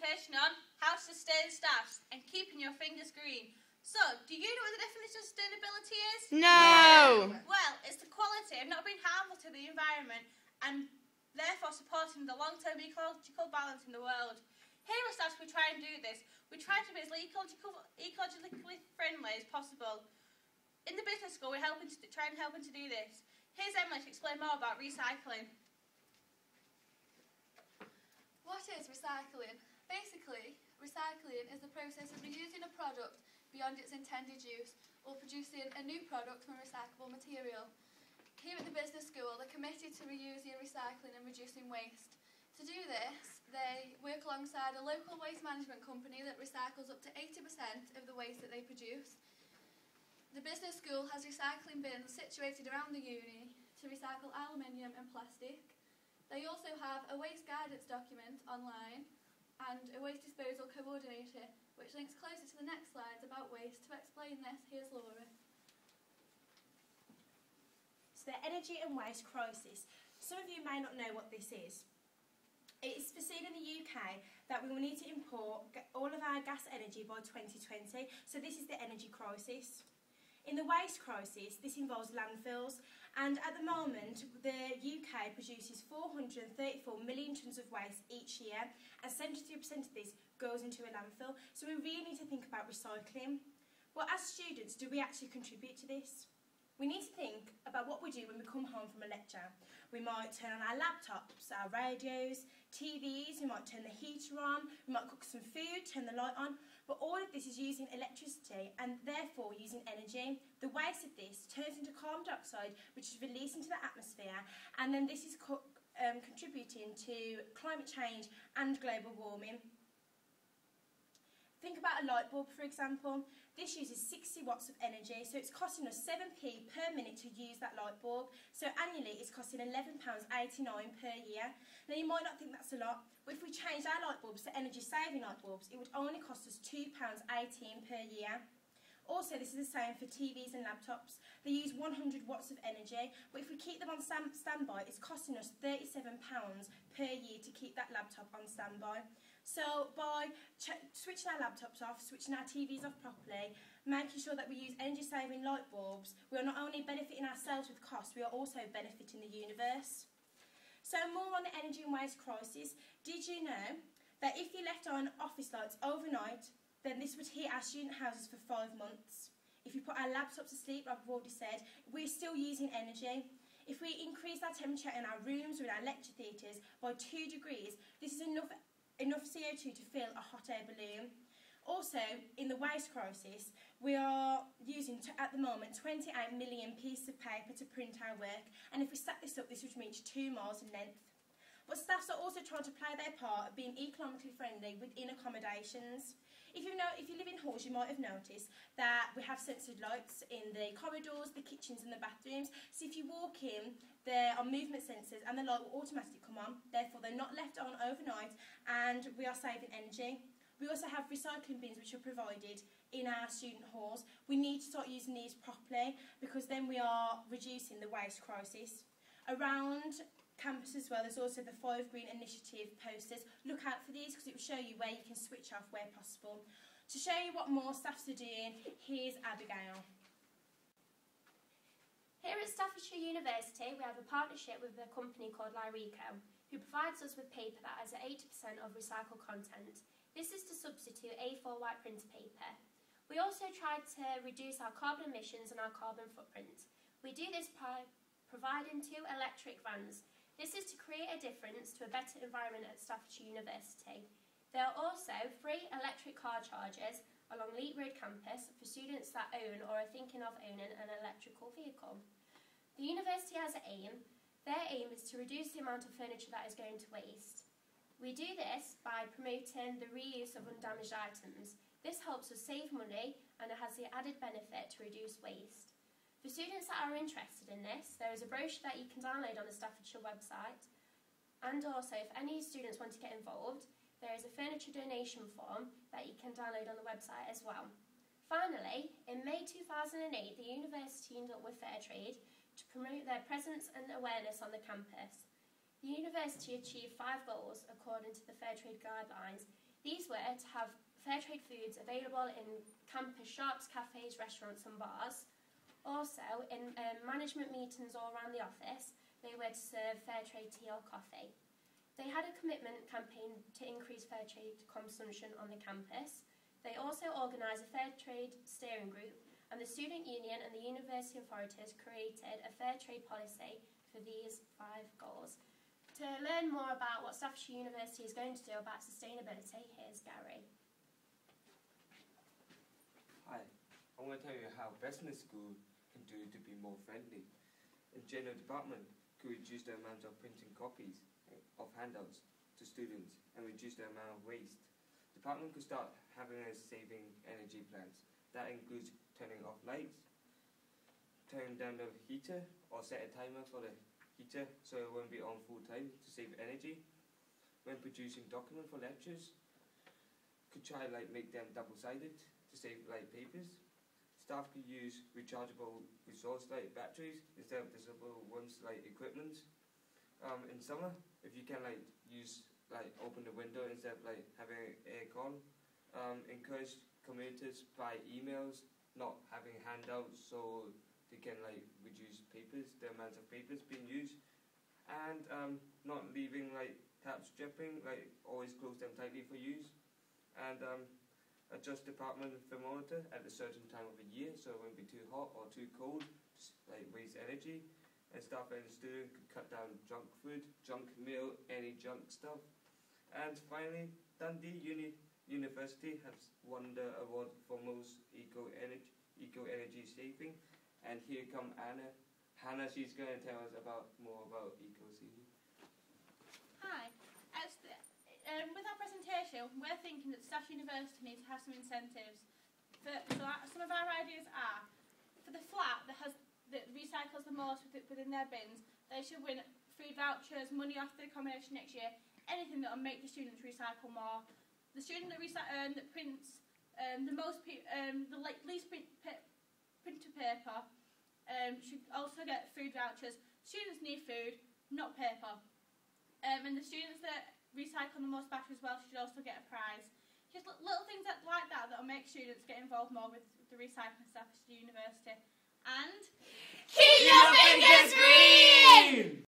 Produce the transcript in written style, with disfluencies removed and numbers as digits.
presentation on how to sustain staffs and keeping your fingers green. So, do you know what the definition of sustainability is? No! Well, it's the quality of not being harmful to the environment and therefore supporting the long-term ecological balance in the world. Here at Staffs we try and do this. We try to be as ecologically friendly as possible. In the business school we're trying to help them to do this. Here's Emily to explain more about recycling. What is recycling? Basically, recycling is the process of reusing a product beyond its intended use or producing a new product from recyclable material. Here at the business school, they're committed to reusing, recycling and reducing waste. To do this, they work alongside a local waste management company that recycles up to 80% of the waste that they produce. The business school has recycling bins situated around the uni to recycle aluminium and plastic. They also have a waste guidance document online and a waste disposal coordinator, which links closer to the next slides about waste. To explain this, here's Laura. So the energy and waste crisis. Some of you may not know what this is. It is foreseen in the UK that we will need to import all of our gas energy by 2020, so this is the energy crisis. In the waste crisis, this involves landfills, and at the moment the UK produces 434 million tonnes of waste each year, and 73% of this goes into a landfill, so we really need to think about recycling. But as students, do we actually contribute to this? We need to think about what we do when we come home from a lecture. We might turn on our laptops, our radios, TVs, we might turn the heater on, we might cook some food, turn the light on, but all of this is using electricity and therefore using energy. The waste of this turns into carbon dioxide, which is released into the atmosphere, and then this is contributing to climate change and global warming. Think about a light bulb, for example. This uses 60 watts of energy, so it's costing us 7p per minute to use that light bulb. So annually, it's costing £11.89 per year. Now, you might not think that's a lot, but if we change our light bulbs to energy-saving light bulbs, it would only cost us £2.18 per year. Also, this is the same for TVs and laptops. They use 100 watts of energy, but if we keep them on standby, it's costing us £37 per year to keep that laptop on standby. So by switching our laptops off, switching our TVs off properly, making sure that we use energy-saving light bulbs, we are not only benefiting ourselves with cost, we are also benefiting the universe. So more on the energy and waste crisis. Did you know that if you left on office lights overnight, then this would heat our student houses for 5 months? If you put our laptops to sleep, like I've already said, we're still using energy. If we increase our temperature in our rooms or in our lecture theatres by 2 degrees, this is enough CO2 to fill a hot air balloon. Also, in the waste crisis, we are using, at the moment, 28 million pieces of paper to print our work, and if we stack this up, this would reach 2 miles in length. But staffs are also trying to play their part of being economically friendly within accommodations. If you live in halls, you might have noticed that we have sensored lights in the corridors, the kitchens and the bathrooms. So if you walk in, there are movement sensors and the light will automatically come on. Therefore, they're not left on overnight and we are saving energy. We also have recycling bins which are provided in our student halls. We need to start using these properly because then we are reducing the waste crisis. Around campus as well, there's also the 5 Green Initiative posters. Look out for these because it will show you where you can switch off where possible. To show you what more staffs are doing, here's Abigail. Here at Staffordshire University, we have a partnership with a company called Lyreco, who provides us with paper that has 80% of recycled content. This is to substitute A4 white printer paper. We also try to reduce our carbon emissions and our carbon footprint. We do this by providing 2 electric vans. This is to create a difference to a better environment at Staffordshire University. There are also free electric car chargers along Leek Road campus for students that own or are thinking of owning an electrical vehicle. The university has an aim. Their aim is to reduce the amount of furniture that is going to waste. We do this by promoting the reuse of undamaged items. This helps us save money and it has the added benefit to reduce waste. For students that are interested in this, there is a brochure that you can download on the Staffordshire website. And also, if any students want to get involved, there is a furniture donation form that you can download on the website as well. Finally, in May 2008, the university teamed up with Fairtrade to promote their presence and awareness on the campus. The university achieved 5 goals according to the Fairtrade guidelines. These were to have fair trade foods available in campus shops, cafes, restaurants and bars. Also, in management meetings all around the office, they were to serve fair trade tea or coffee. They had a commitment campaign to increase fair trade consumption on the campus. They also organised a fair trade steering group, and the student union and the university authorities created a fair trade policy for these 5 goals. To learn more about what Staffordshire University is going to do about sustainability, here's Gary. Hi, I want to tell you how Business School can do to be more friendly. In general department, could reduce the amount of printing copies of handouts to students and reduce the amount of waste. Department could start having a saving energy plans. That includes turning off lights, turning down the heater, or set a timer for the heater so it won't be on full time to save energy. When producing documents for lectures, could try make them double-sided to save papers. Staff could use rechargeable resource batteries instead of disposable ones equipment. In summer, if you can use open the window instead of having aircon. Encourage commuters by emails, not having handouts so they can reduce papers, the amount of papers being used, and not leaving taps dripping, always close them tightly for use, and adjust department thermometer at a certain time of the year so it won't be too hot or too cold, waste energy. And staff and students could cut down junk food, junk meal, any junk stuff. And finally, Dundee University has won the award for most eco-energy saving. And here come Anna. Hannah, she's going to tell us more about eco-saving. Hi. With our presentation, we're thinking that Staffordshire University needs to have some incentives. Some of our ideas are, for the flat that recycles the most within their bins, they should win food vouchers, money off the accommodation next year, anything that will make the students recycle more. The student that prints the least printed paper should also get food vouchers. Students need food, not paper. And the students that recycle the most batteries as well should also get a prize. Just little things like that will make students get involved more with the recycling staff at University. And keep your fingers green!